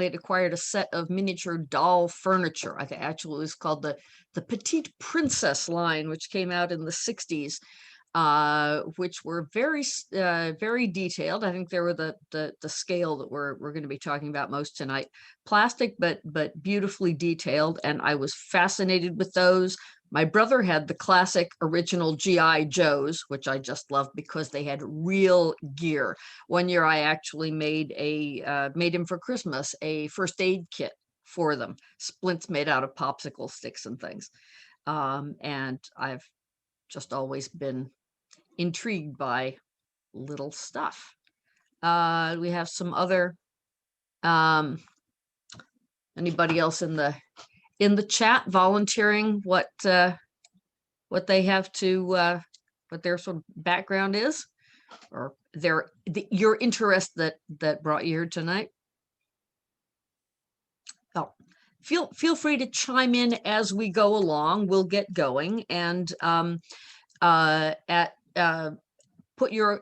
had acquired a set of miniature doll furniture. I think actually it was called the Petite Princess line, which came out in the 60s, which were very detailed. I think they were the scale that we're going to be talking about most tonight. Plastic, but beautifully detailed, and I was fascinated with those. My brother had the classic original GI Joes, which I just loved because they had real gear. One year I actually made him for Christmas a first aid kit for them, splints made out of popsicle sticks and things. And I've just always been intrigued by little stuff. We have some other, anybody else in the chat volunteering what they have to, what their sort of background is, or your interest that brought you here tonight? Oh, feel free to chime in as we go along. We'll get going, and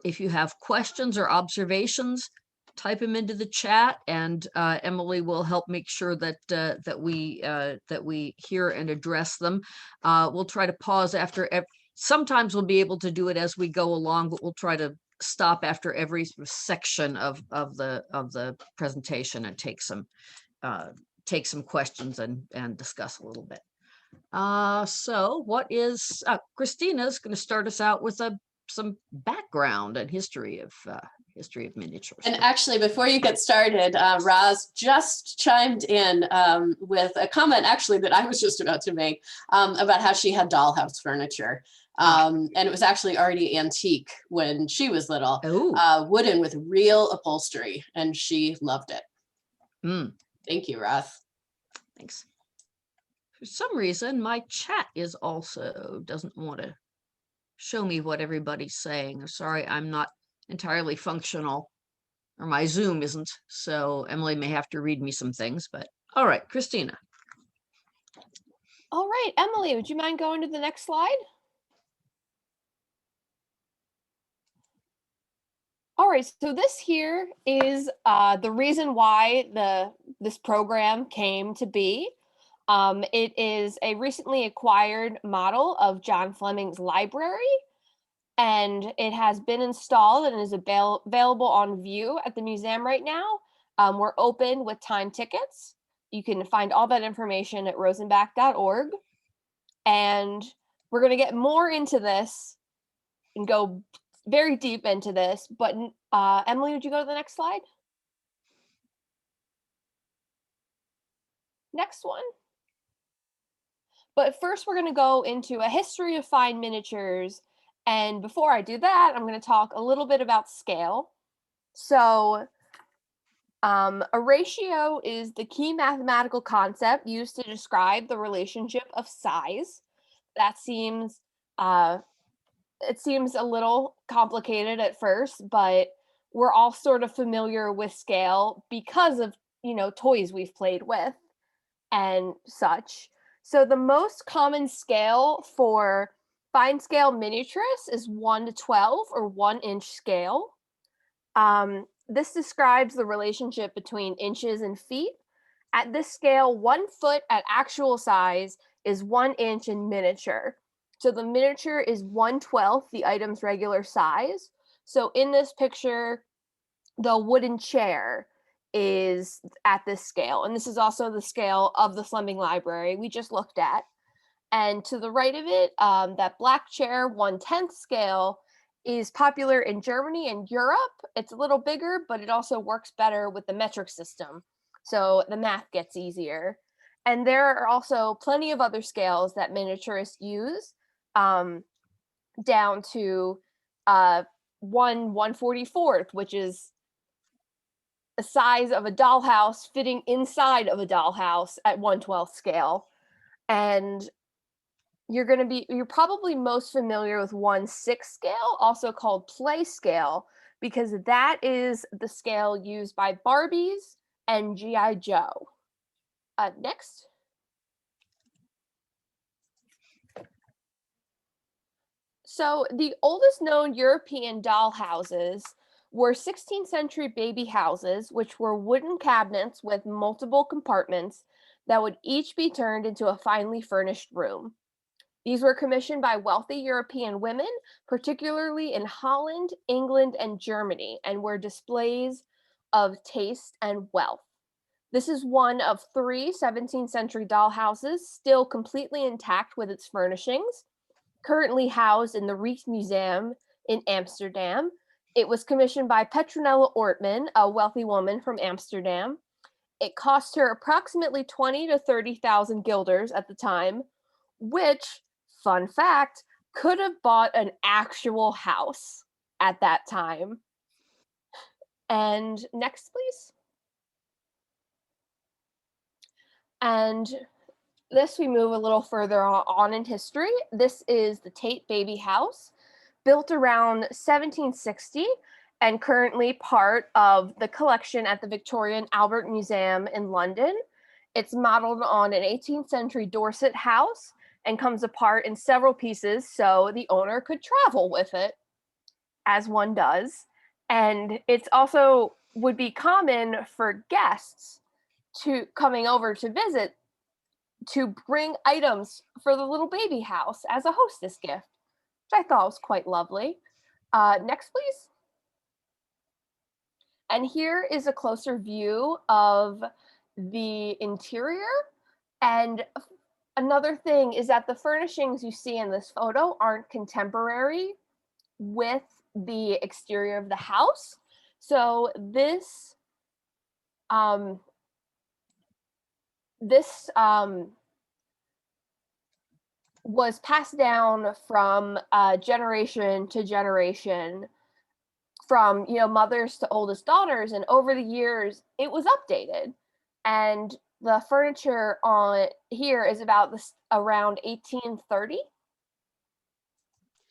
if you have questions or observations, type them into the chat, and Emily will help make sure that we hear and address them. We'll try to pause after. Sometimes we'll be able to do it as we go along, but we'll try to stop after every section of the presentation and take some questions and discuss a little bit. So what is Christina's going to start us out with some background and history of miniatures. And actually, before you get started, Roz just chimed in with a comment actually that I was just about to make about how she had dollhouse furniture. And it was actually already antique when she was little, wooden with real upholstery, and she loved it. Thank you, Roz. Thanks. For some reason, my chat is also doesn't want to show me what everybody's saying. Sorry, I'm not entirely functional, or my Zoom isn't, so Emily may have to read me some things, but all right, Christina. All right, Emily, would you mind going to the next slide? All right, so this here is the reason why this program came to be. It is a recently acquired model of John Fleming's library, and it has been installed and is available on view at the museum right now. We're open with time tickets. You can find all that information at rosenbach.org. And we're going to get more into this and go very deep into this. But Emily, would you go to the next slide? Next one. But first, we're going to go into a history of fine miniatures. And before I do that, I'm going to talk a little bit about scale. So a ratio is the key mathematical concept used to describe the relationship of size. That seems, it seems a little complicated at first, but we're all sort of familiar with scale because of, toys we've played with and such. So the most common scale for fine scale miniaturists is 1:12 or 1-inch scale. This describes the relationship between inches and feet. At this scale, 1 foot at actual size is 1 inch in miniature. So the miniature is 1/12 the item's regular size. So in this picture, the wooden chair is at this scale. And this is also the scale of the Fleming Library we just looked at. And to the right of it, that black chair, 1/10 scale, is popular in Germany and Europe. It's a little bigger, but it also works better with the metric system. So the math gets easier. And there are also plenty of other scales that miniaturists use, down to 1/144th, which is the size of a dollhouse fitting inside of a dollhouse at 1/12 scale. And you're probably most familiar with 1/6 scale, also called play scale, because that is the scale used by Barbies and G.I. Joe. Next. So the oldest known European dollhouses were 16th century baby houses, which were wooden cabinets with multiple compartments that would each be turned into a finely furnished room. These were commissioned by wealthy European women, particularly in Holland, England, and Germany, and were displays of taste and wealth. This is one of 3 17th century dollhouses still completely intact with its furnishings, currently housed in the Rijksmuseum in Amsterdam. It was commissioned by Petronella Ortman, a wealthy woman from Amsterdam. It cost her approximately 20 to 30,000 guilders at the time, which, fun fact, could have bought an actual house at that time. And next, please. And this, we move a little further on in history. This is the Tate Baby House, built around 1760 and currently part of the collection at the Victoria and Albert Museum in London. It's modeled on an 18th century Dorset house and comes apart in several pieces so the owner could travel with it, as one does. And it's also would be common for guests to coming over to visit to bring items for the little baby house as a hostess gift, which I thought was quite lovely. Next, please. And here is a closer view of the interior. And another thing is that the furnishings you see in this photo aren't contemporary with the exterior of the house. So this was passed down from generation to generation, from mothers to oldest daughters, and over the years it was updated. And the furniture on here is about this around 1830.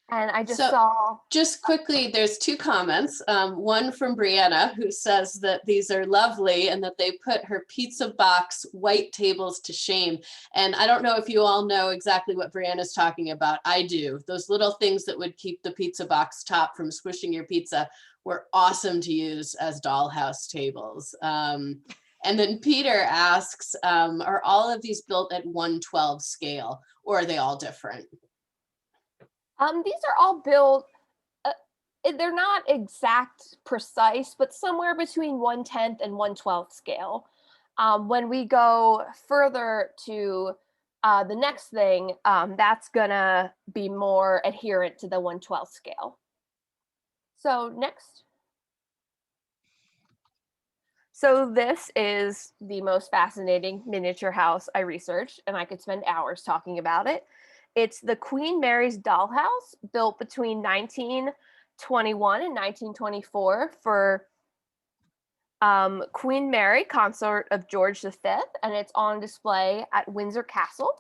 And I just saw. Just quickly, there's 2 comments. One from Brianna, who says that these are lovely and that they put her pizza box white tables to shame. And I don't know if you all know exactly what Brianna's talking about. I do. Those little things that would keep the pizza box top from squishing your pizza were awesome to use as dollhouse tables. And then Peter asks, are all of these built at 1/12 scale, or are they all different? These are all built, they're not exact precise, but somewhere between 1/10 and 1/12 scale. When we go further to the next thing, that's gonna be more adherent to the 1/12 scale. So next. So this is the most fascinating miniature house I researched, and I could spend hours talking about it. It's the Queen Mary's Dollhouse, built between 1921 and 1924 for Queen Mary, consort of George V, and it's on display at Windsor Castle.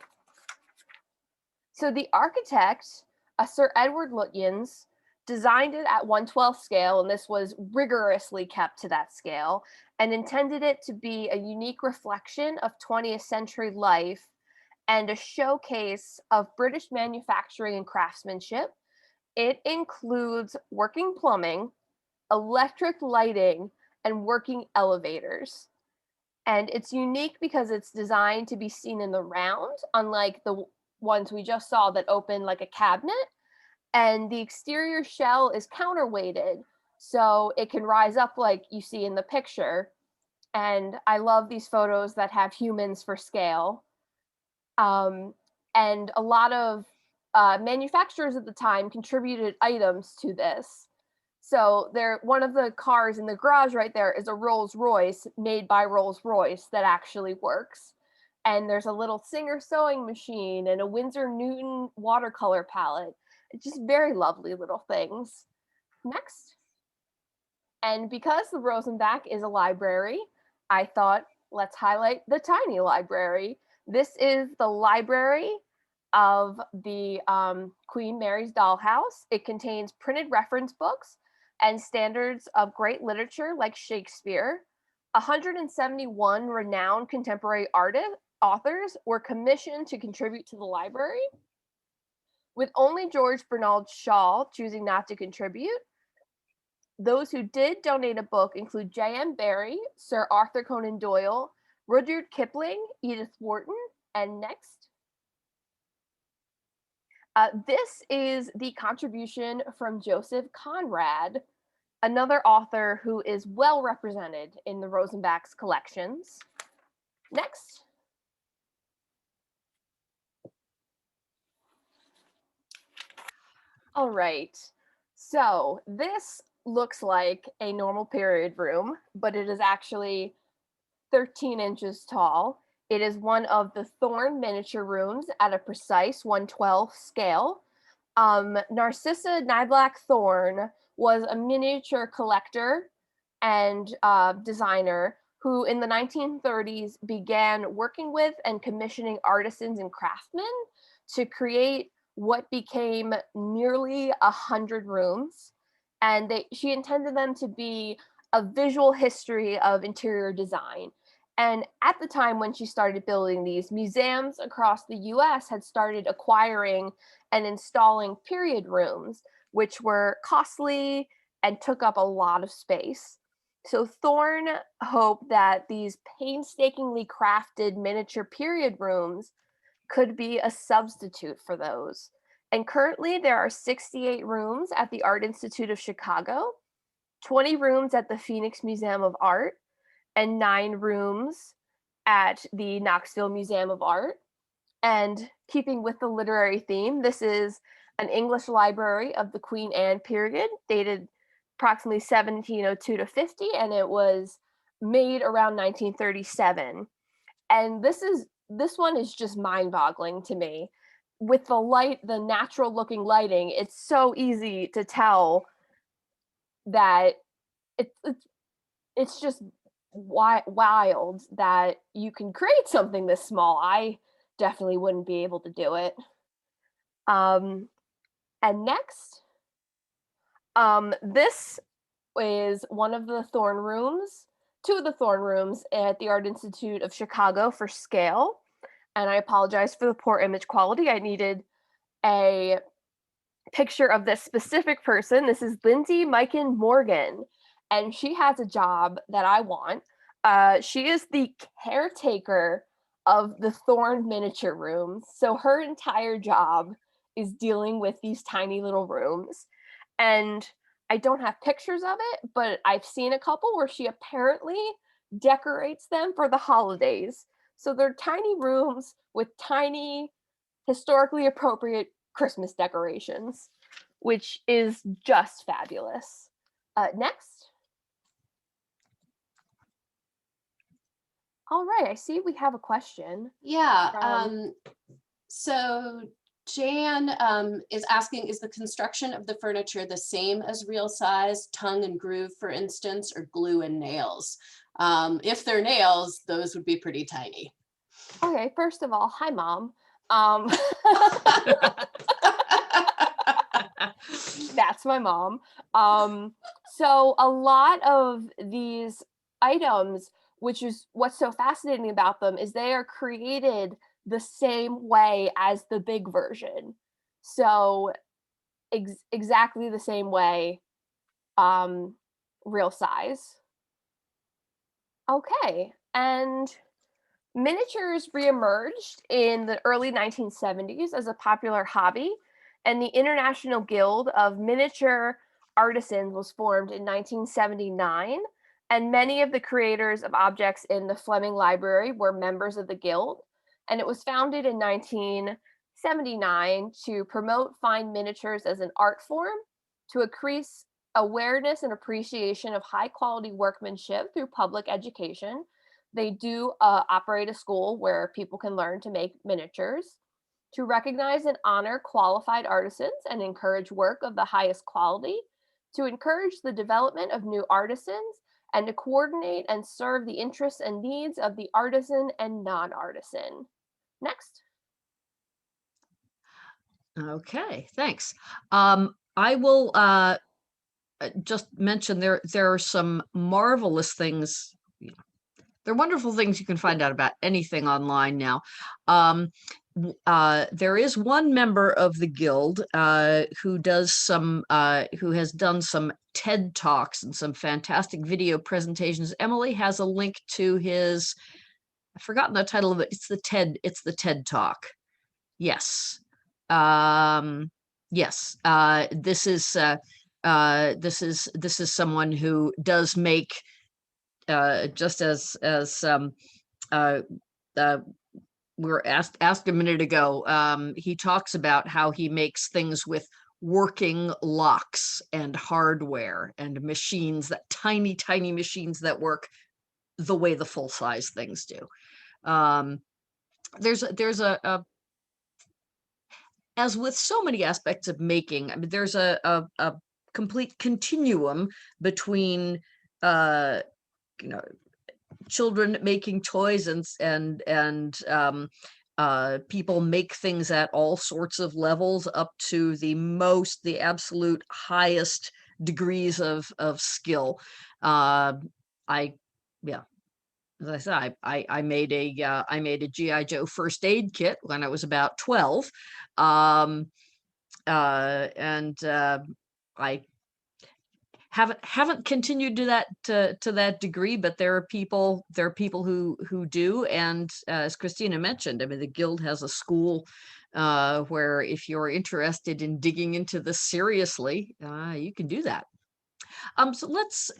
So the architect, Sir Edward Lutyens, designed it at 1/12 scale, and this was rigorously kept to that scale, and intended it to be a unique reflection of 20th century life and a showcase of British manufacturing and craftsmanship. It includes working plumbing, electric lighting, and working elevators. And it's unique because it's designed to be seen in the round, unlike the ones we just saw that open like a cabinet. And the exterior shell is counterweighted, so it can rise up like you see in the picture. And I love these photos that have humans for scale. And a lot of manufacturers at the time contributed items to this. So one of the cars in the garage right there is a Rolls Royce made by Rolls Royce that actually works. And there's a little Singer sewing machine and a Winsor Newton watercolor palette. It's just very lovely little things. Next. And because the Rosenbach is a library, I thought, let's highlight the tiny library. This is the library of the Queen Mary's Dollhouse. It contains printed reference books and standards of great literature like Shakespeare. 171 renowned contemporary authors were commissioned to contribute to the library, with only George Bernard Shaw choosing not to contribute. Those who did donate a book include J.M. Barrie, Sir Arthur Conan Doyle, Rudyard Kipling, Edith Wharton, and next. This is the contribution from Joseph Conrad, another author who is well represented in the Rosenbach's collections. Next. All right, so this looks like a normal period room, but it is actually 13 inches tall. It is one of the Thorn miniature rooms at a precise 1/12 scale. Narcissa Niblack Thorn was a miniature collector and designer who in the 1930s began working with and commissioning artisans and craftsmen to create what became nearly 100 rooms. And she intended them to be a visual history of interior design. And at the time when she started building these, museums across the US had started acquiring and installing period rooms, which were costly and took up a lot of space. So Thorn hoped that these painstakingly crafted miniature period rooms could be a substitute for those. And currently there are 68 rooms at the Art Institute of Chicago, 20 rooms at the Phoenix Museum of Art, and 9 rooms at the Knoxville Museum of Art. And keeping with the literary theme, this is an English library of the Queen Anne period, dated approximately 1702 to 50, and it was made around 1937. And this one is just mind-boggling to me. With the natural looking lighting, it's so easy to tell that it's just wild that you can create something this small. I definitely wouldn't be able to do it. And next, this is one of the Thorn rooms, 2 of the Thorn rooms at the Art Institute of Chicago for scale. And I apologize for the poor image quality. I needed a picture of this specific person. This is Lindsay Mikan Morgan, and she has a job that I want. She is the caretaker of the Thorn miniature rooms. So her entire job is dealing with these tiny little rooms. And I don't have pictures of it, but I've seen a couple where she apparently decorates them for the holidays. So they're tiny rooms with tiny, historically appropriate Christmas decorations, which is just fabulous. Next. All right, I see we have a question. Yeah, so Jan is asking, is the construction of the furniture the same as real size, tongue and groove, for instance, or glue and nails? If they're nails, those would be pretty tiny. Okay, first of all, hi, Mom. That's my mom. So a lot of these items, which is what's so fascinating about them, is they are created the same way as the big version. So exactly the same way, real size. Okay, and miniatures reemerged in the early 1970s as a popular hobby, and the International Guild of Miniature Artisans was formed in 1979, and many of the creators of objects in the Fleming Library were members of the guild. And it was founded in 1979 to promote fine miniatures as an art form, to increase awareness and appreciation of high quality workmanship through public education. They do operate a school where people can learn to make miniatures, to recognize and honor qualified artisans and encourage work of the highest quality, to encourage the development of new artisans, and to coordinate and serve the interests and needs of the artisan and non-artisan. Next. Okay, thanks. I will just mention there are some marvelous things. They're wonderful things you can find out about anything online now. there is one member of the guild who has done some TED Talks and some fantastic video presentations. Emily has a link to his, I've forgotten the title of it. It's the TED Talk. Yes. Yes. This is someone who does make, just as we were asked a minute ago, he talks about how he makes things with working locks and hardware and machines, that tiny machines that work the way the full size things do. There's a as with so many aspects of making, I mean, there's a complete continuum between children making toys and people make things at all sorts of levels up to the absolute highest degrees of skill. As I said, I made a G.I. Joe first aid kit when I was about 12. I haven't continued to that degree, but there are people who do. And as Christina mentioned, I mean, the Guild has a school where if you're interested in digging into this seriously, you can do that. So let's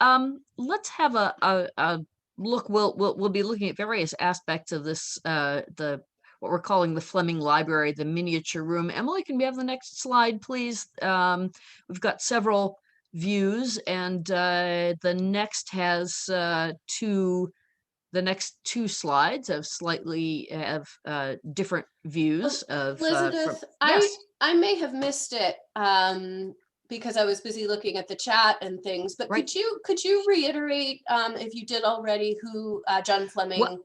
have a look. We'll be looking at various aspects of this, what we're calling the Fleming Library, the miniature room. Emily, can we have the next slide, please? We've got several views, and the next has the next two slides have different views of Elizabeth, yes. I may have missed it because I was busy looking at the chat and things, but Right. could you reiterate, if you did already, who John Fleming is?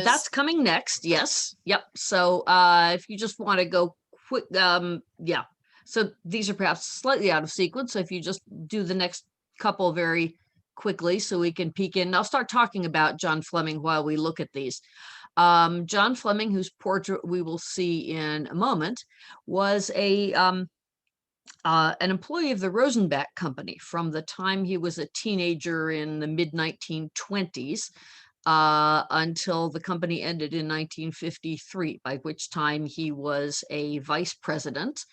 That's coming next. Yes. Yep. So if you just want to go quick, yeah. So these are perhaps slightly out of sequence. So if you just do the next couple very quickly so we can peek in. I'll start talking about John Fleming while we look at these. John Fleming, whose portrait we will see in a moment, was an employee of the Rosenbach company from the time he was a teenager in the mid-1920s until the company ended in 1953, by which time he was a vice president.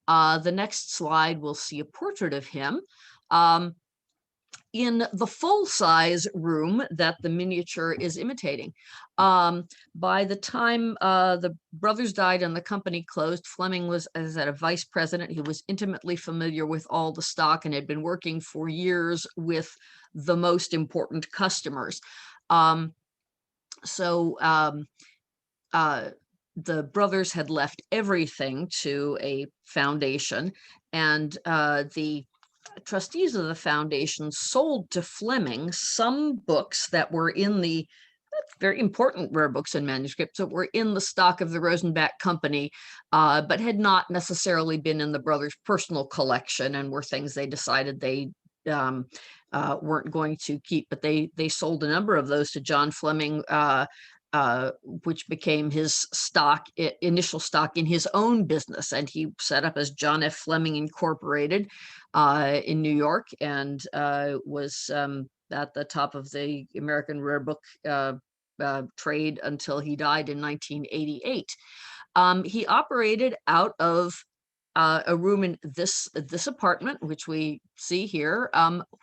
The next slide, we'll see a portrait of him in the full-size room that the miniature is imitating. By the time the brothers died and the company closed, Fleming was, as a vice president, he was intimately familiar with all the stock and had been working for years with the most important customers. The brothers had left everything to a foundation, and the trustees of the foundation sold to Fleming some books that were in the very important rare books and manuscripts that were in the stock of the Rosenbach company, but had not necessarily been in the brothers' personal collection and were things they decided they weren't going to keep. But they sold a number of those to John Fleming, which became his initial stock in his own business. And he set up as John F. Fleming Incorporated in New York, and was at the top of the American rare book trade until he died in 1988. He operated out of a room in this apartment, which we see here,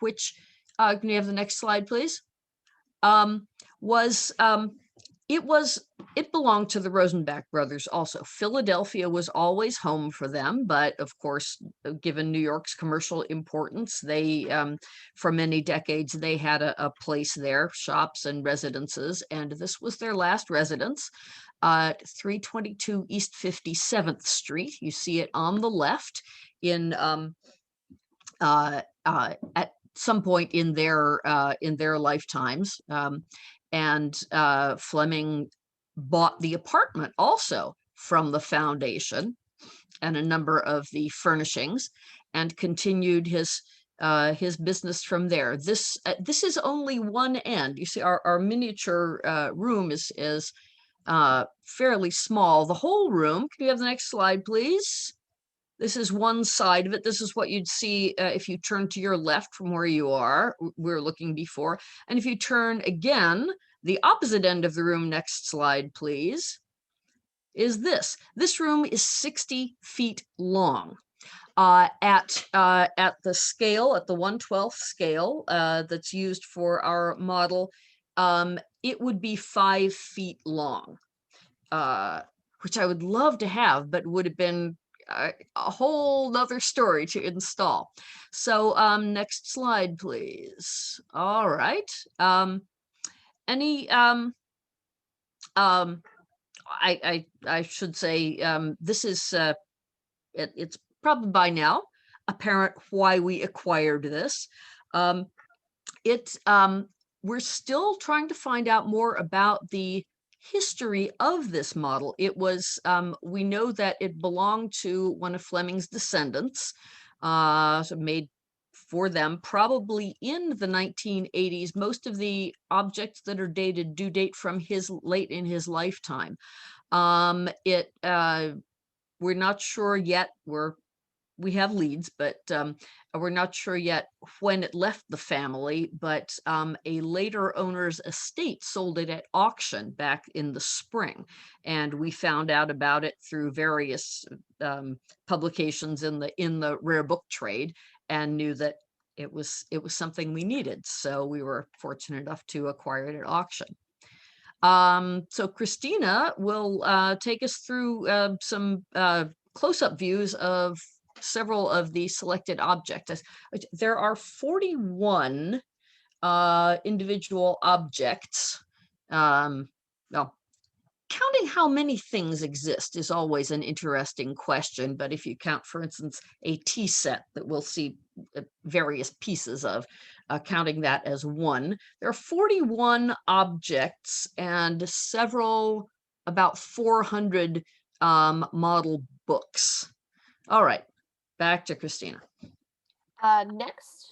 which, can you have the next slide, please? It belonged to the Rosenbach brothers also. Philadelphia was always home for them, but of course, given New York's commercial importance, they, for many decades, they had a place there, shops and residences, and this was their last residence, 322 East 57th Street. You see it on the left in at some point in their lifetimes. And Fleming bought the apartment also from the foundation and a number of the furnishings, and continued his business from there. This is only one end. You see, our miniature room is fairly small. The whole room, can you have the next slide, please? This is one side of it. This is what you'd see if you turn to your left from where you are. We're looking before. And if you turn again, the opposite end of the room, next slide, please, is this. This room is 60 feet long. At the scale, at the 1/12 scale that's used for our model, it would be 5 feet long, which I would love to have, but would have been a whole nother story to install. So next slide, please. All right. I should say this is it's probably by now apparent why we acquired this. We're still trying to find out more about the history of this model. It was, we know that it belonged to one of Fleming's descendants, so made for them probably in the 1980s. Most of the objects that are dated do date from late in his lifetime. We're not sure yet. We have leads, but we're not sure yet when it left the family, but a later owner's estate sold it at auction back in the spring. And we found out about it through various publications in the rare book trade, and knew that it was something we needed. So we were fortunate enough to acquire it at auction. So Christina will take us through some close-up views of several of the selected objects. There are 41 individual objects. Well, counting how many things exist is always an interesting question, but if you count, for instance, a tea set that we'll see various pieces of, counting that as one, there are 41 objects and about 400 model books. All right, back to Christina. Next.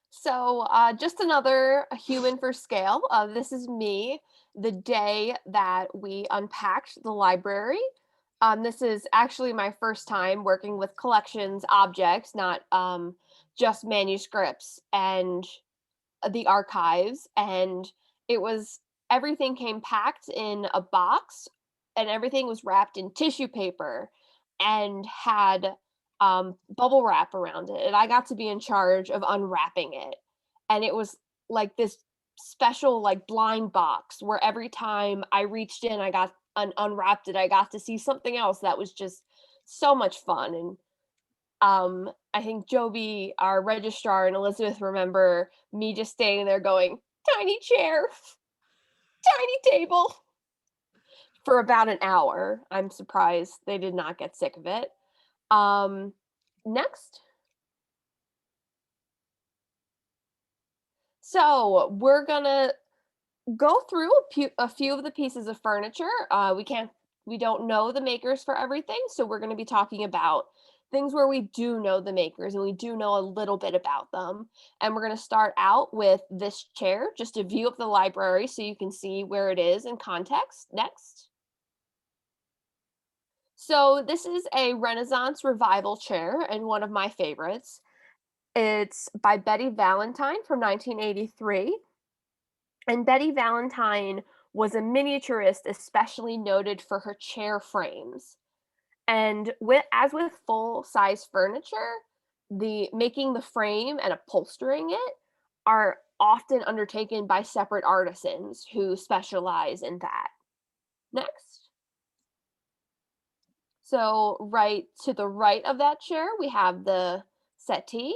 So just another human for scale. This is me the day that we unpacked the library. This is actually my first time working with collections objects, not just manuscripts and the archives. And everything came packed in a box, and everything was wrapped in tissue paper and had bubble wrap around it. And I got to be in charge of unwrapping it. And it was like this special, like, blind box where every time I reached in, I got unwrapped it, I got to see something else that was just so much fun. And I think Joby, our registrar, and Elizabeth remember me just standing there going, tiny chair, tiny table, for about an hour. I'm surprised they did not get sick of it. Next. So we're gonna go through a few of the pieces of furniture. We don't know the makers for everything, so we're going to be talking about things where we do know the makers and we do know a little bit about them. And we're going to start out with this chair, just a view of the library so you can see where it is in context. Next. So this is a Renaissance revival chair and one of my favorites. It's by Betty Valentine from 1983. And Betty Valentine was a miniaturist especially noted for her chair frames. And as with full-size furniture, making the frame and upholstering it are often undertaken by separate artisans who specialize in that. Next. So right to the right of that chair, we have the settee.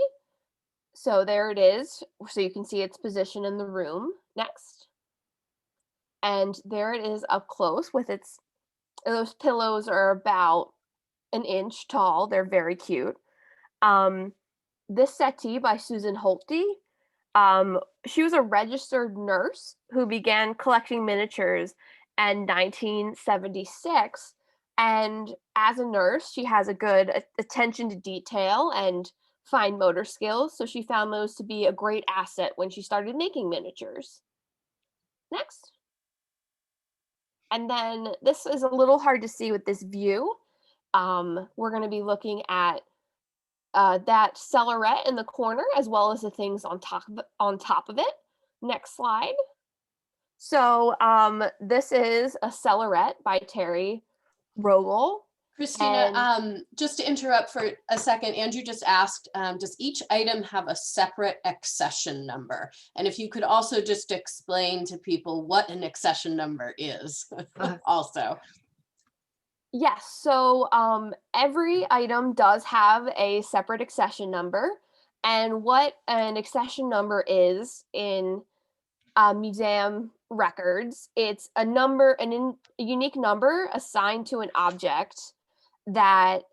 So there it is. So you can see its position in the room. Next. And there it is up close with those pillows are about an inch tall. They're very cute. This settee by Susan Holtby. She was a registered nurse who began collecting miniatures in 1976. And as a nurse, she has a good attention to detail and fine motor skills, so she found those to be a great asset when she started making miniatures. Next. And then this is a little hard to see with this view. We're going to be looking at that cellarette in the corner, as well as the things on top of it. Next slide. So this is a cellarette by Terry Rogel. Christina, just to interrupt for a second, Andrew just asked, does each item have a separate accession number? And if you could also just explain to people what an accession number is also. Yes, so every item does have a separate accession number. And what an accession number is in museum records, it's a number, a unique number assigned to an object that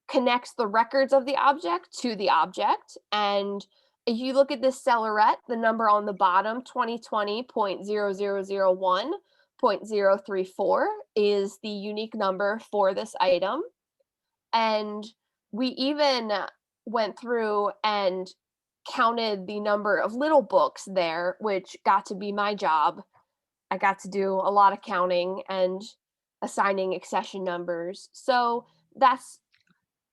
connects the records of the object to the object. And if you look at this cellarette, the number on the bottom, 2020.0001.034, is the unique number for this item. And we even went through and counted the number of little books there, which got to be my job. I got to do a lot of counting and assigning accession numbers. So that's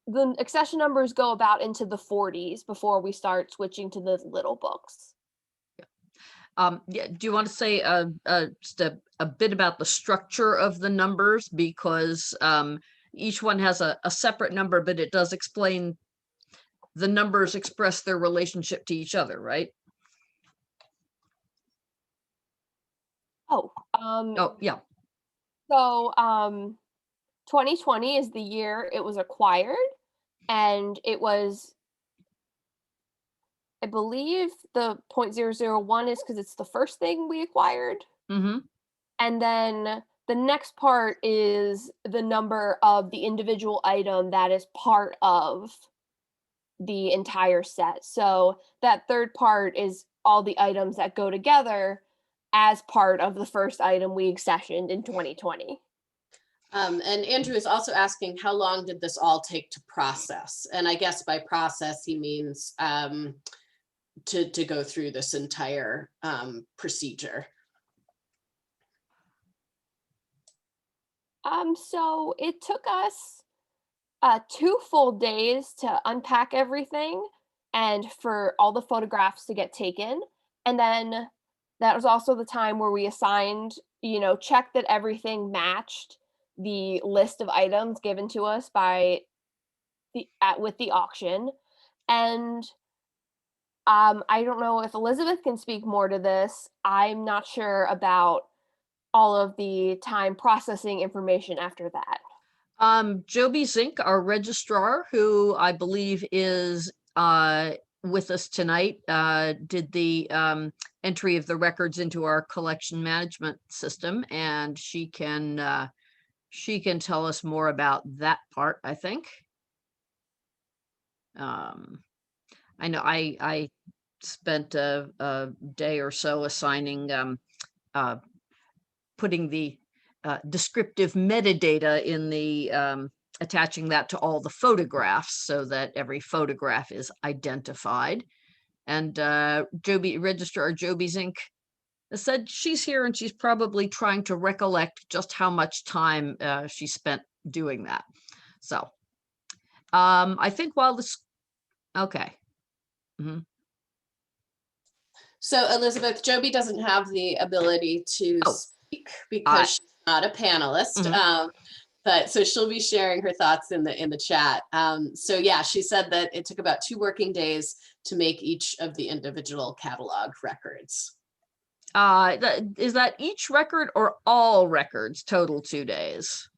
the accession numbers go about into the 40s before we start switching to the little books. Yeah, do you want to say just a bit about the structure of the numbers? Because each one has a separate number, but it does explain the numbers express their relationship to each other, right? Oh, yeah. So 2020 is the year it was acquired, and it was, I believe the 0.001 is because it's the first thing we acquired. Mm-hmm. And then the next part is the number of the individual item that is part of the entire set. So that third part is all the items that go together as part of the first item we accessioned in 2020. And Andrew is also asking, how long did this all take to process? And I guess by process, he means to go through this entire procedure. So it took us 2 full days to unpack everything and for all the photographs to get taken. And then that was also the time where we assigned, checked that everything matched the list of items given to us by with the auction. And I don't know if Elizabeth can speak more to this. I'm not sure about all of the time processing information after that. Joby Zink, our registrar, who I believe is with us tonight, did the entry of the records into our collection management system, and she can tell us more about that part, I think. I know I spent a day or so assigning putting the descriptive metadata in the attaching that to all the photographs so that every photograph is identified. And Registrar Joby Zink said she's here and she's probably trying to recollect just how much time she spent doing that. So I think while this, okay. Mm-hmm. So Elizabeth, Joby doesn't have the ability to speak because she's not a panelist. Mm-hmm. But so she'll be sharing her thoughts in the chat. So yeah, she said that it took about 2 working days to make each of the individual catalog records. Is that each record or all records total 2 days?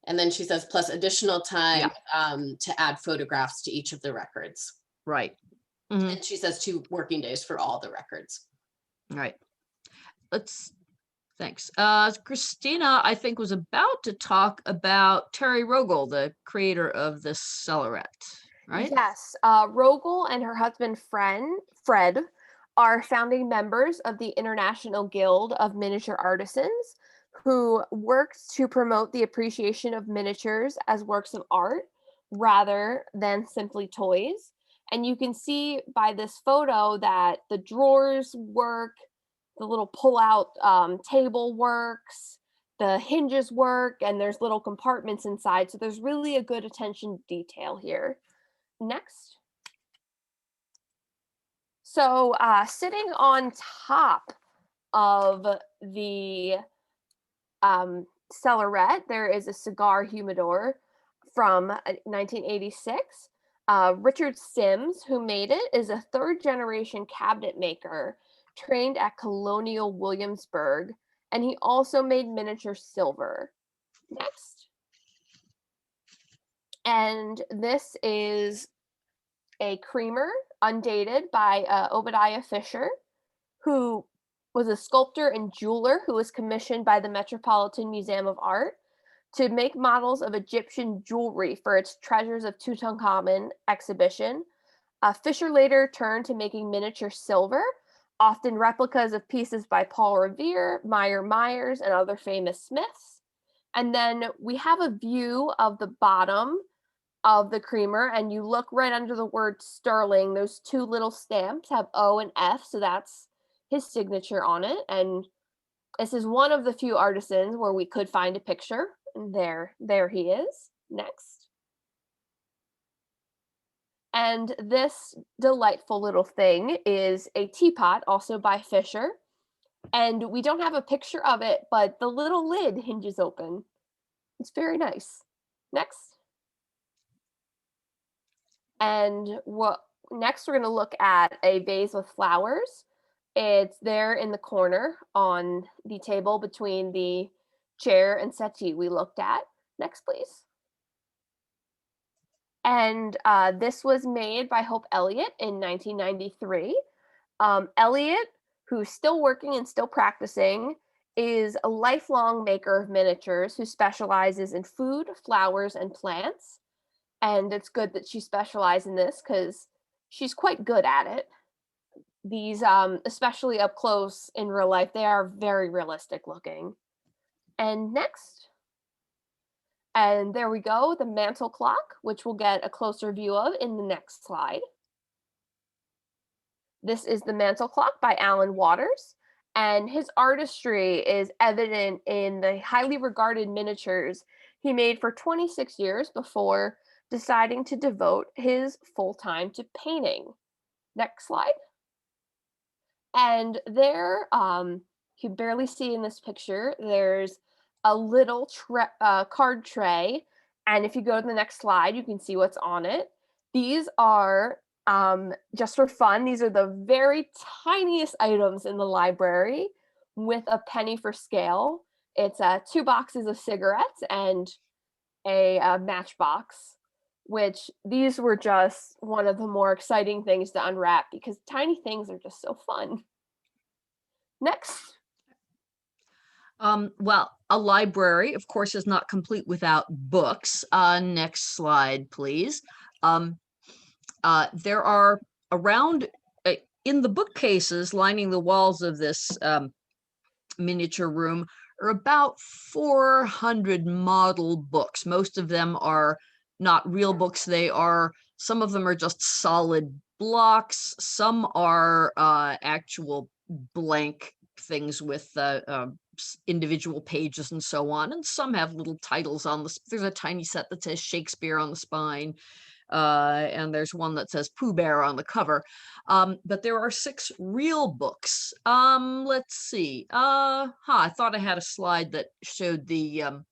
And then she says plus additional time to add photographs to each of the records. Right. Mm-hmm. And she says 2 working days for all the records. All right. Thanks. Christina, I think, was about to talk about Terry Rogel, the creator of this cellarette, right? Yes. Rogel and her husband, Fred, are founding members of the International Guild of Miniature Artisans, who works to promote the appreciation of miniatures as works of art rather than simply toys. And you can see by this photo that the drawers work, the little pull-out table works, the hinges work, and there's little compartments inside. So there's really a good attention to detail here. Next. So sitting on top of the cellarette, there is a cigar humidor from 1986. Richard Sims, who made it, is a third-generation cabinet maker trained at Colonial Williamsburg, and he also made miniature silver. Next. And this is a creamer, undated, by Obadiah Fisher, who was a sculptor and jeweler who was commissioned by the Metropolitan Museum of Art to make models of Egyptian jewelry for its Treasures of Tutankhamun exhibition. Fisher later turned to making miniature silver, often replicas of pieces by Paul Revere, Meyer Myers, and other famous smiths. And then we have a view of the bottom of the creamer, and you look right under the word sterling. Those two little stamps have O and F, so that's his signature on it. And this is one of the few artisans where we could find a picture. And there he is. Next. And this delightful little thing is a teapot, also by Fisher. And we don't have a picture of it, but the little lid hinges open. It's very nice. Next. And next we're going to look at a vase with flowers. It's there in the corner on the table between the chair and settee we looked at. Next, please. And this was made by Hope Elliott in 1993. Elliott, who's still working and still practicing, is a lifelong maker of miniatures who specializes in food, flowers, and plants. And it's good that she specializes in this because she's quite good at it. These, especially up close in real life, they are very realistic looking. And next. And there we go, the mantle clock, which we'll get a closer view of in the next slide. This is the mantle clock by Alan Waters, and his artistry is evident in the highly regarded miniatures he made for 26 years before deciding to devote his full time to painting. Next slide. And there, you can barely see in this picture, there's a little card tray. And if you go to the next slide, you can see what's on it. These are, just for fun, these are the very tiniest items in the library with a penny for scale. It's 2 boxes of cigarettes and a matchbox, which these were just one of the more exciting things to unwrap because tiny things are just so fun. Next. Well, a library, of course, is not complete without books. Next slide, please. There are around, in the bookcases lining the walls of this miniature room, are about 400 model books. Most of them are not real books. Some of them are just solid blocks. Some are actual blank things with individual pages and so on, and some have little titles on there's a tiny set that says Shakespeare on the spine, and there's one that says Pooh Bear on the cover, but there are 6 real books. Let's see, I thought I had a slide that showed the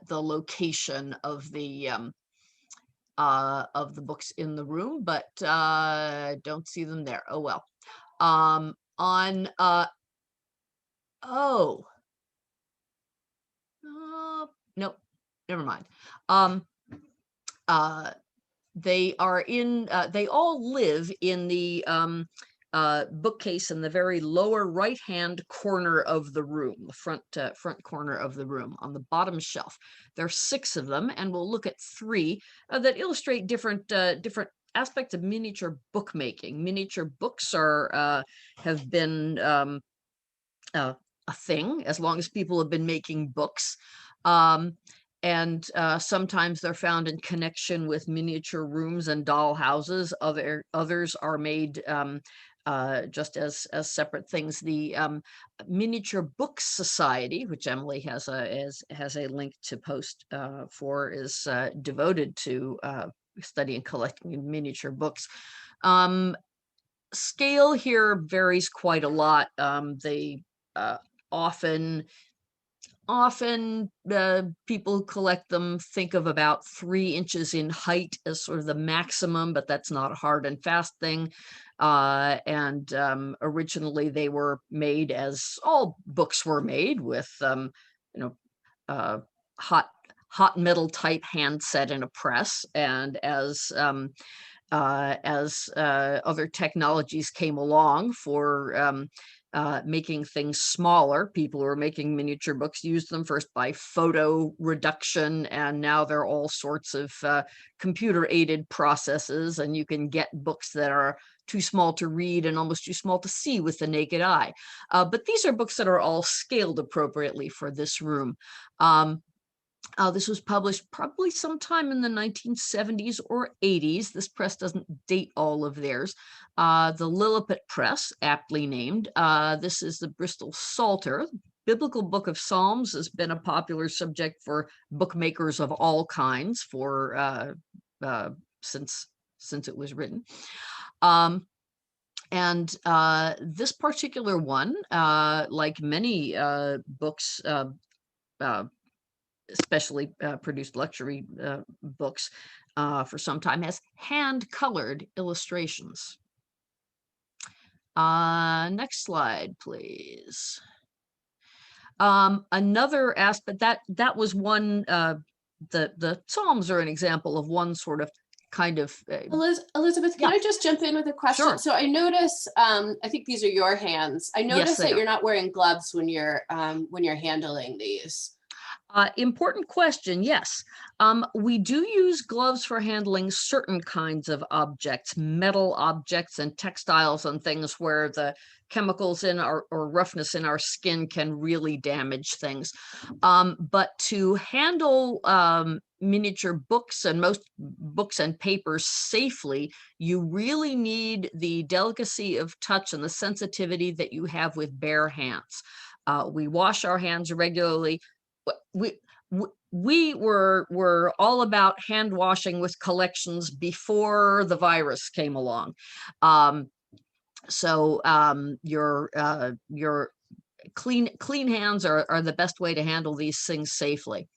location of the books in the room, but don't see them there. Oh well. Nope, never mind. They are in, they all live in the bookcase in the very lower right-hand corner of the room, the front corner of the room on the bottom shelf. There are 6 of them, and we'll look at 3 that illustrate different aspects of miniature bookmaking. Miniature books have been a thing as long as people have been making books. sometimes they're found in connection with miniature rooms and doll houses. Others are made just as separate things. The Miniature Books Society, which Emily has a link to post for, is devoted to studying and collecting miniature books. Scale here varies quite a lot. They often people who collect them think of about 3 inches in height as sort of the maximum, but that's not a hard and fast thing. Originally they were made, as all books were made, with hot metal type hand set in a press. And as other technologies came along for making things smaller, people who were making miniature books used them first by photo reduction, and now there are all sorts of computer aided processes, and you can get books that are too small to read and almost too small to see with the naked eye. But these are books that are all scaled appropriately for this room. This was published probably sometime in the 1970s or 80s. This press doesn't date all of theirs. The Lilliput Press, aptly named. This is the Bristol Psalter. Biblical Book of Psalms has been a popular subject for bookmakers of all kinds for since it was written. This particular one, like many books, especially produced luxury books for some time, has hand-colored illustrations. Next slide, please. Another aspect that was one, the Psalms are an example of one sort of kind of Elizabeth, can I just jump in with a question? Sure. So I notice, I think these are your hands. I notice that you're not wearing gloves when you're handling these. Important question. Yes, we do use gloves for handling certain kinds of objects, metal objects and textiles and things where the chemicals in our or roughness in our skin can really damage things. But to handle miniature books and most books and papers safely, you really need the delicacy of touch and the sensitivity that you have with bare hands. We wash our hands regularly. We were all about hand washing with collections before the virus came along. Your clean hands are the best way to handle these things safely.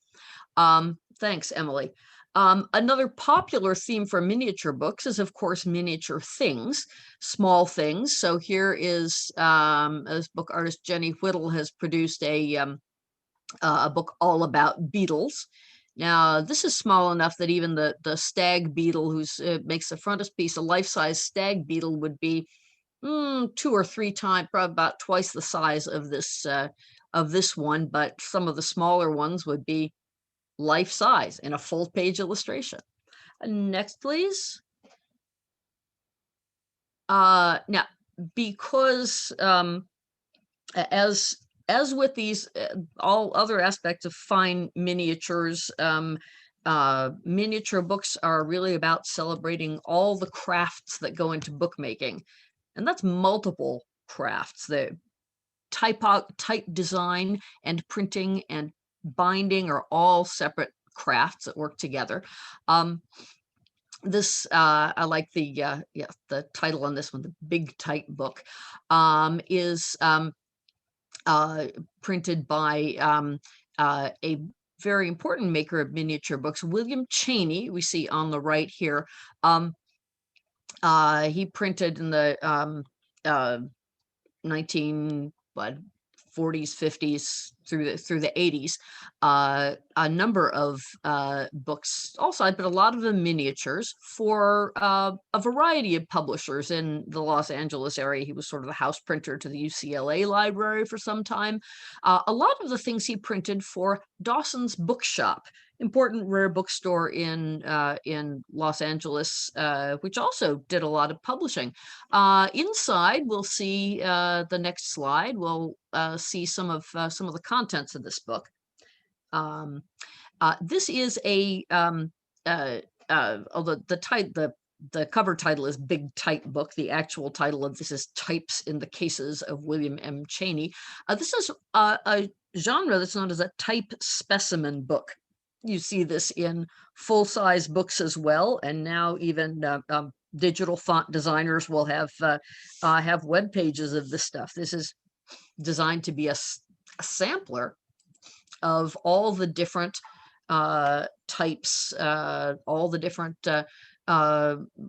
Thanks, Emily. Another popular theme for miniature books is, of course, miniature things, small things. So here is, as book artist Jenny Whittle has produced a book all about beetles. Now, this is small enough that even the stag beetle, who's makes the frontispiece, a life-size stag beetle, would be 2 or 3 times, probably about twice the size of this one. But some of the smaller ones would be life-size in a full-page illustration. Next, please. Now, because as with these all other aspects of fine miniatures, miniature books are really about celebrating all the crafts that go into bookmaking, and that's multiple crafts. The type design and printing and binding are all separate crafts that work together. This I like the title on this one, the Big Tight Book, is printed by a very important maker of miniature books, William Cheney, we see on the right here. He printed in the 1940s, 50s through the 80s, a number of books also, but a lot of them miniatures for a variety of publishers in the Los Angeles area. He was sort of the house printer to the UCLA library for some time. A lot of the things he printed for Dawson's Bookshop, important rare bookstore in Los Angeles, which also did a lot of publishing. Inside, we'll see the next slide. We'll see some of the contents of this book. This is a although the cover title is Big Type Book. The actual title of this is Types in the Cases of William M. Cheney. This is a genre that's known as a type specimen book. You see this in full-size books as well, and now even digital font designers will have web pages of this stuff. This is designed to be a sampler of all the different types, all the different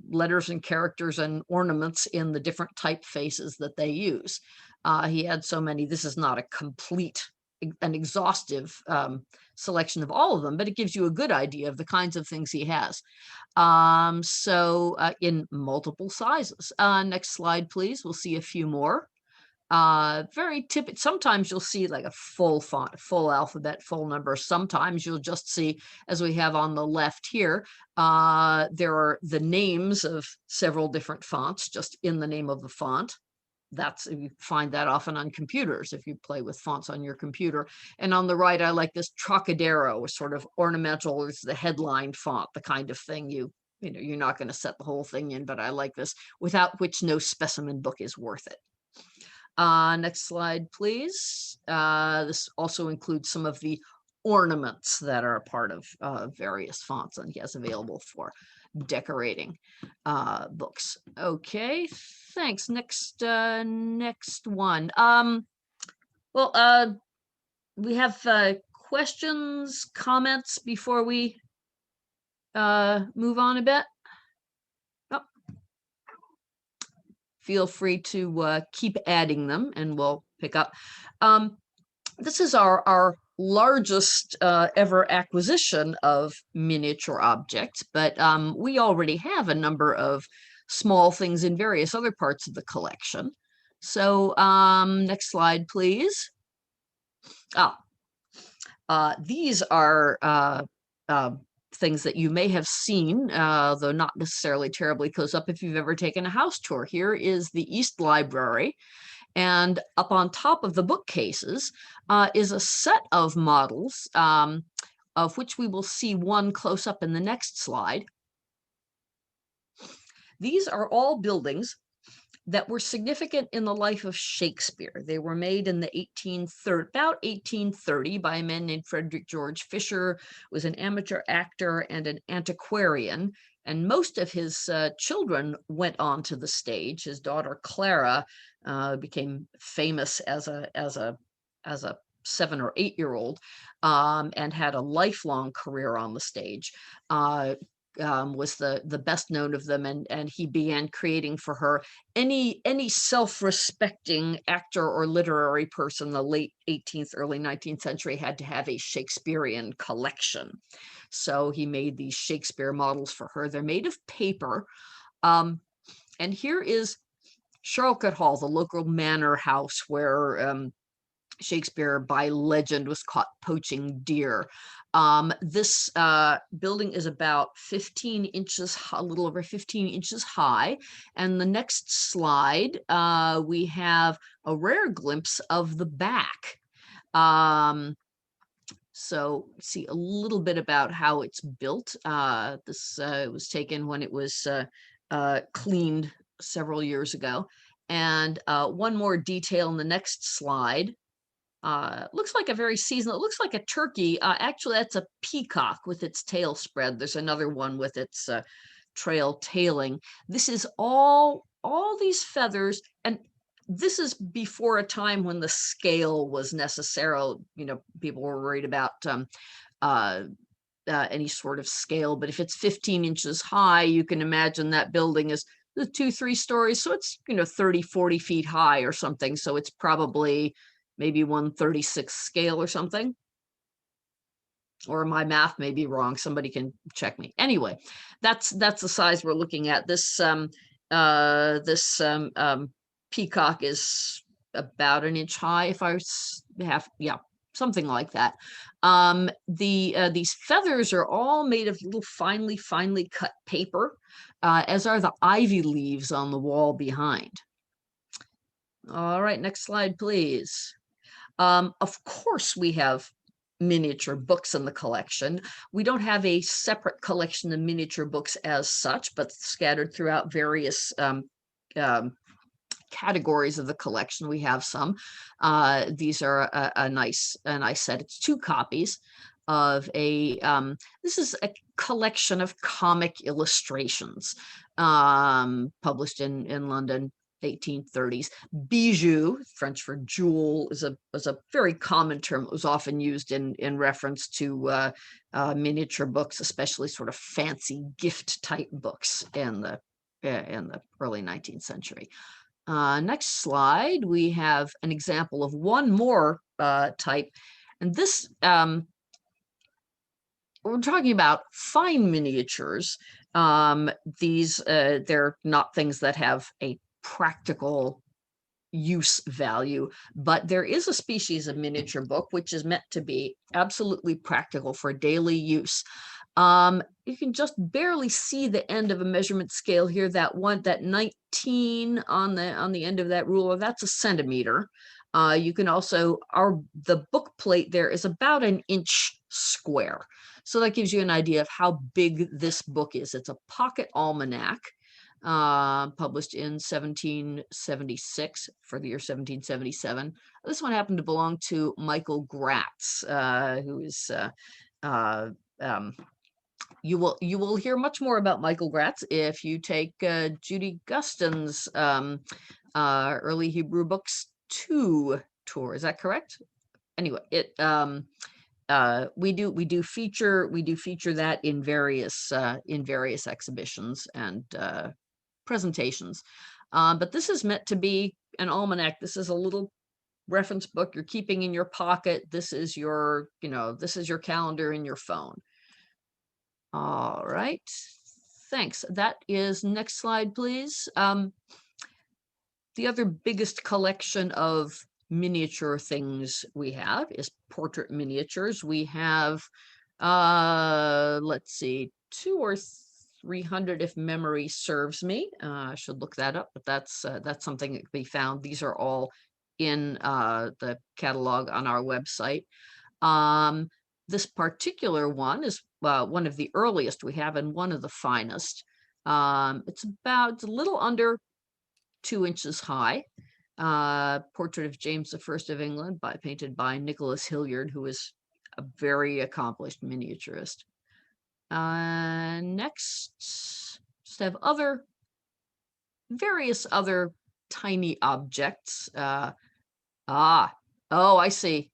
letters and characters and ornaments in the different typefaces that they use. He had so many. This is not a complete, an exhaustive selection of all of them, but it gives you a good idea of the kinds of things he has. In multiple sizes. Next slide, please. We'll see a few more. Very typical. Sometimes you'll see like a full font, full alphabet, full number. Sometimes you'll just see, as we have on the left here, there are the names of several different fonts just in the name of the font. You find that often on computers if you play with fonts on your computer. And on the right, I like this Trocadero, a sort of ornamental, it's the headline font, the kind of thing you're not going to set the whole thing in, but I like this, without which no specimen book is worth it. Next slide, please. This also includes some of the ornaments that are a part of various fonts, and he has available for decorating books. Okay, thanks. Next one. We have questions, comments before we move on a bit. Feel free to keep adding them and we'll pick up. This is our largest ever acquisition of miniature objects, but we already have a number of small things in various other parts of the collection. So next slide, please. These are things that you may have seen, though not necessarily terribly close up if you've ever taken a house tour. Here is the East Library, and up on top of the bookcases is a set of models, of which we will see one close up in the next slide. These are all buildings that were significant in the life of Shakespeare. They were made in the about 1830 by a man named Frederick George Fisher, who was an amateur actor and an antiquarian, and most of his children went on to the stage. His daughter Clara became famous as a 7 or 8 year old and had a lifelong career on the stage. Was the best known of them, and he began creating for her. Any self-respecting actor or literary person in the late 18th, early 19th century had to have a Shakespearean collection. So he made these Shakespeare models for her. They're made of paper. And here is Charlcote Hall, the local manor house where Shakespeare, by legend, was caught poaching deer. This building is about 15 inches, a little over 15 inches high. And the next slide, we have a rare glimpse of the back. So see a little bit about how it's built. This was taken when it was cleaned several years ago. And one more detail in the next slide. Looks like a very seasonal, it looks like a turkey. Actually, that's a peacock with its tail spread. There's another one with its trail tailing. This is all these feathers, and this is before a time when the scale was necessary. People were worried about any sort of scale, but if it's 15 inches high, you can imagine that building is 2-3 stories. So it's, 30-40 feet high or something. So it's probably maybe 1/36 scale or something, or my math may be wrong. Somebody can check me. Anyway, that's the size we're looking at. This peacock is about an inch high, if I have, yeah, something like that. These feathers are all made of little finely cut paper, as are the ivy leaves on the wall behind. All right, next slide, please. Of course, we have miniature books in the collection. We don't have a separate collection of miniature books as such, but scattered throughout various categories of the collection. We have some. These are a nice set. It's 2 copies of a, this is a collection of comic illustrations published in London, 1830s. Bijou, French for jewel, is a very common term. It was often used in reference to miniature books, especially sort of fancy gift type books in the early 19th century. Next slide, we have an example of one more type, and this we're talking about fine miniatures. These they're not things that have a practical use value, but there is a species of miniature book which is meant to be absolutely practical for daily use. You can just barely see the end of a measurement scale here. That 19 on the end of that ruler, that's a centimeter. You can also, the book plate there is about 1 inch square. So that gives you an idea of how big this book is. It's a pocket almanac, published in 1776 for the year 1777. This one happened to belong to Michael Gratz, who is you will hear much more about Michael Gratz if you take Judy Guston's Early Hebrew Books 2 tour. Is that correct? Anyway, it we do feature that in various exhibitions and presentations. But this is meant to be an almanac. This is a little reference book you're keeping in your pocket. This is your, this is your calendar in your phone. All right, thanks. That is, next slide, please. The other biggest collection of miniature things we have is portrait miniatures. We have, let's see, 200 or 300 if memory serves me. I should look that up, but that's something that can be found. These are all in the catalog on our website. This particular one is one of the earliest we have and one of the finest. It's a little under 2 inches high. Portrait of James I of England, painted by Nicholas Hilliard, who is a very accomplished miniaturist. Next, just have various other tiny objects. Oh, I see.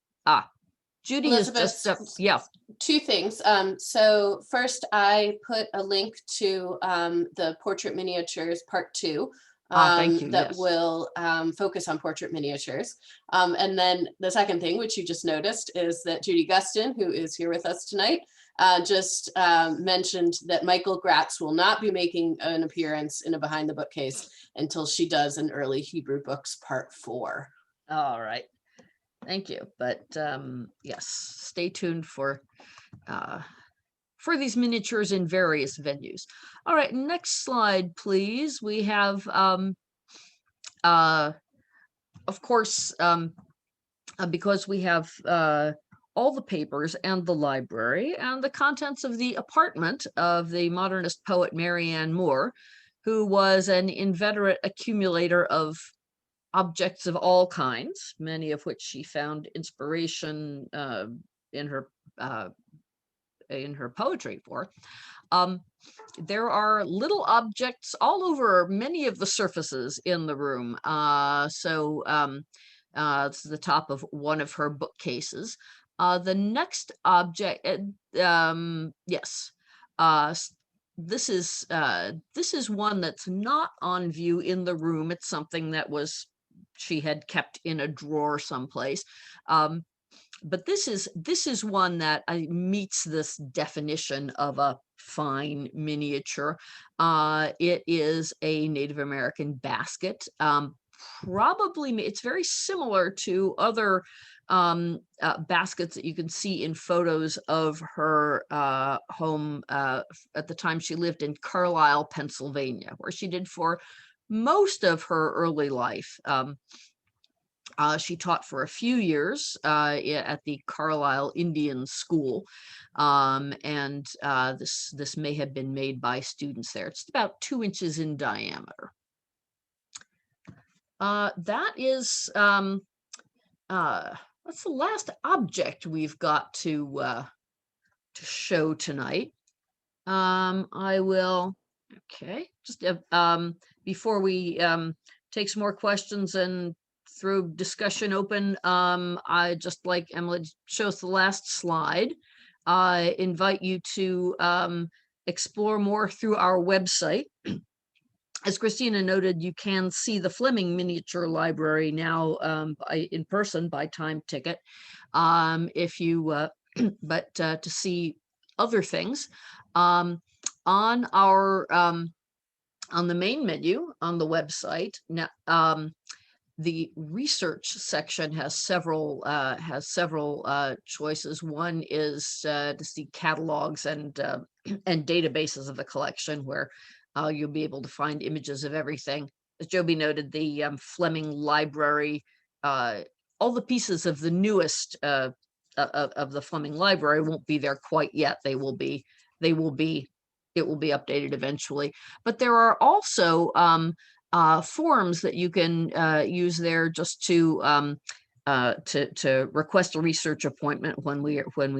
Judy Elizabeth, is just, yeah. 2 things. So first, I put a link to the Portrait Miniatures Part 2. Thank you, that yes. will focus on portrait miniatures. And then the second thing, which you just noticed, is that Judy Guston, who is here with us tonight, just mentioned that Michael Gratz will not be making an appearance in a Behind the Bookcase until she does an Early Hebrew Books Part 4. All right. Thank you. But yes, stay tuned for these miniatures in various venues. All right, next slide, please. We have, of course, because we have all the papers and the library and the contents of the apartment of the modernist poet Marianne Moore, who was an inveterate accumulator of objects of all kinds, many of which she found inspiration in her poetry for. There are little objects all over many of the surfaces in the room. This is the top of one of her bookcases. The next object, yes, this is one that's not on view in the room. It's something that she had kept in a drawer someplace. But this is one that meets this definition of a fine miniature. It is a Native American basket. Probably, it's very similar to other baskets that you can see in photos of her home at the time she lived in Carlisle, Pennsylvania, where she did for most of her early life. She taught for a few years at the Carlisle Indian School, and this may have been made by students there. It's about 2 inches in diameter. That is that's the last object we've got to show tonight. I will, okay, just before we take some more questions and throw discussion open, I just like Emily to show us the last slide. I invite you to explore more through our website. As Christina noted, you can see the Fleming Miniature Library now in person by time ticket. If you, but to see other things on our on the main menu on the website now. The research section has several choices. One is to see catalogs and and databases of the collection, where you'll be able to find images of everything. As Joby noted, the Fleming Library, all the pieces of the newest of the Fleming Library won't be there quite yet. It will be updated eventually. But there are also forms that you can use there just to request a research appointment when we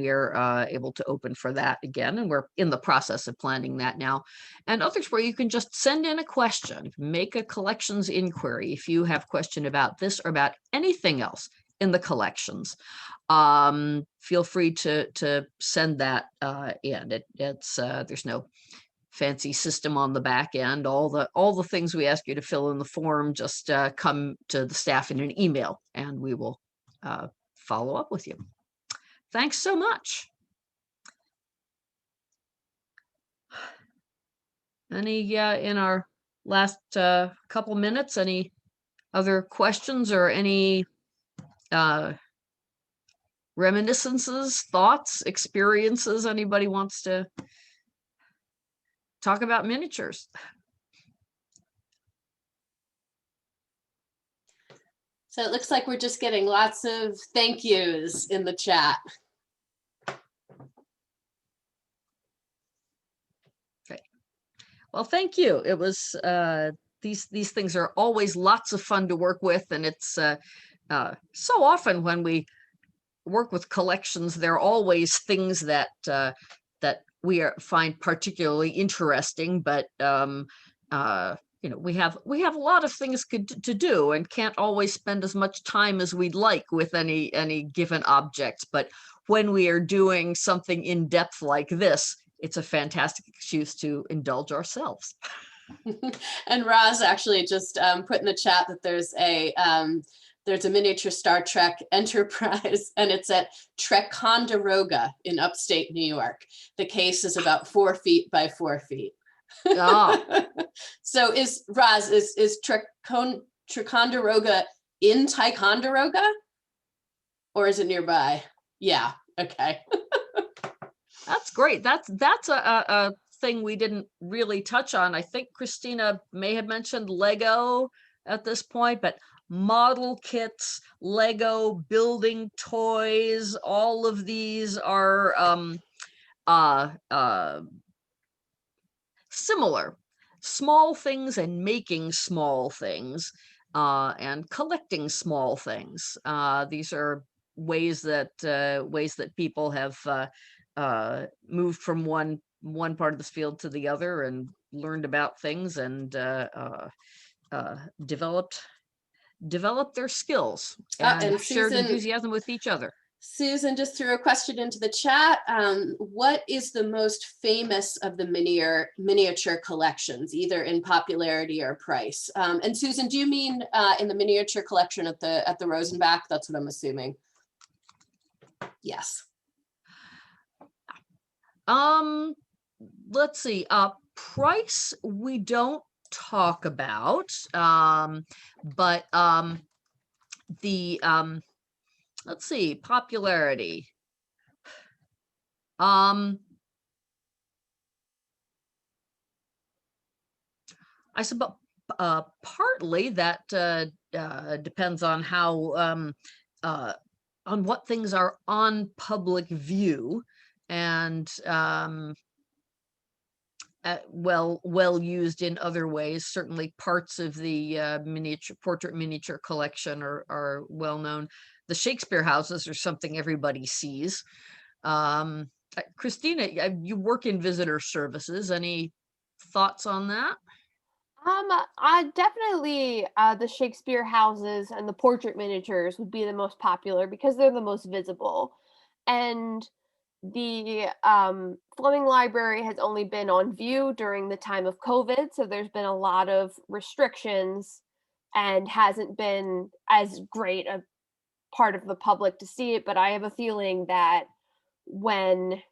are able to open for that again, and we're in the process of planning that now. And others where you can just send in a question, make a collections inquiry if you have a question about this or about anything else in the collections. Feel free to send that in. It's there's no fancy system on the back end. All the things we ask you to fill in the form just come to the staff in an email, and we will follow up with you. Thanks so much. Any in our last couple minutes, any other questions or any reminiscences, thoughts, experiences anybody wants to talk about miniatures? So it looks like we're just getting lots of thank yous in the chat. Okay. Well, thank you. It was these things are always lots of fun to work with, and it's so often when we work with collections, there are always things that that we find particularly interesting, but you know, we have a lot of things to do and can't always spend as much time as we'd like with any given object. But when we are doing something in depth like this, it's a fantastic excuse to indulge ourselves. And Roz actually just put in the chat that there's a miniature Star Trek Enterprise, and it's at Ticonderoga in upstate New York. The case is about 4 feet by 4 feet. Oh. So is Roz, is Ticonderoga in Ticonderoga, or is it nearby? Yeah. Okay. That's great. That's a thing we didn't really touch on. I think Christina may have mentioned Lego at this point, but model kits, Lego building toys, all of these are similar. Small things and making small things and collecting small things. These are ways that people have moved from one part of this field to the other and learned about things and developed their skills and shared enthusiasm with each other. Susan just threw a question into the chat. What is the most famous of the miniature collections, either in popularity or price? And Susan, do you mean in the miniature collection at the Rosenbach? That's what I'm assuming. Yes. Let's see. Price we don't talk about, but the let's see, popularity. I suppose partly that depends on how on what things are on public view, and well used in other ways. Certainly parts of the portrait miniature collection are well known. The Shakespeare houses are something everybody sees. Christina, you work in visitor services. Any thoughts on that? I definitely the Shakespeare houses and the portrait miniatures would be the most popular because they're the most visible. And the Fleming Library has only been on view during the time of COVID, so there's been a lot of restrictions and hasn't been as great a part of the public to see it. But I have a feeling that when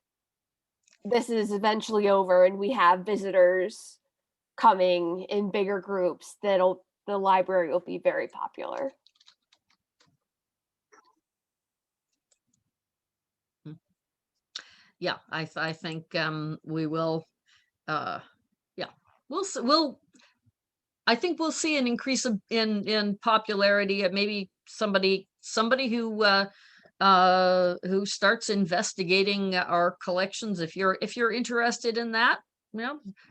this is eventually over and we have visitors coming in bigger groups, the library will be very popular. Yeah, I think we will. Yeah, I think we'll see an increase in popularity. Maybe somebody who starts investigating our collections. If you're interested in that,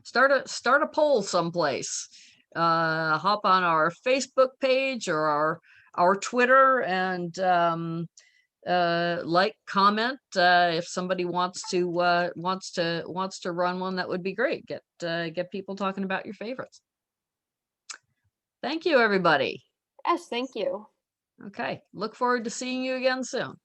start a poll someplace. Hop on our Facebook page or our Twitter and like, comment. If somebody wants to run one, that would be great. Get people talking about your favorites. Thank you, everybody. Yes, thank you. Okay, look forward to seeing you again soon.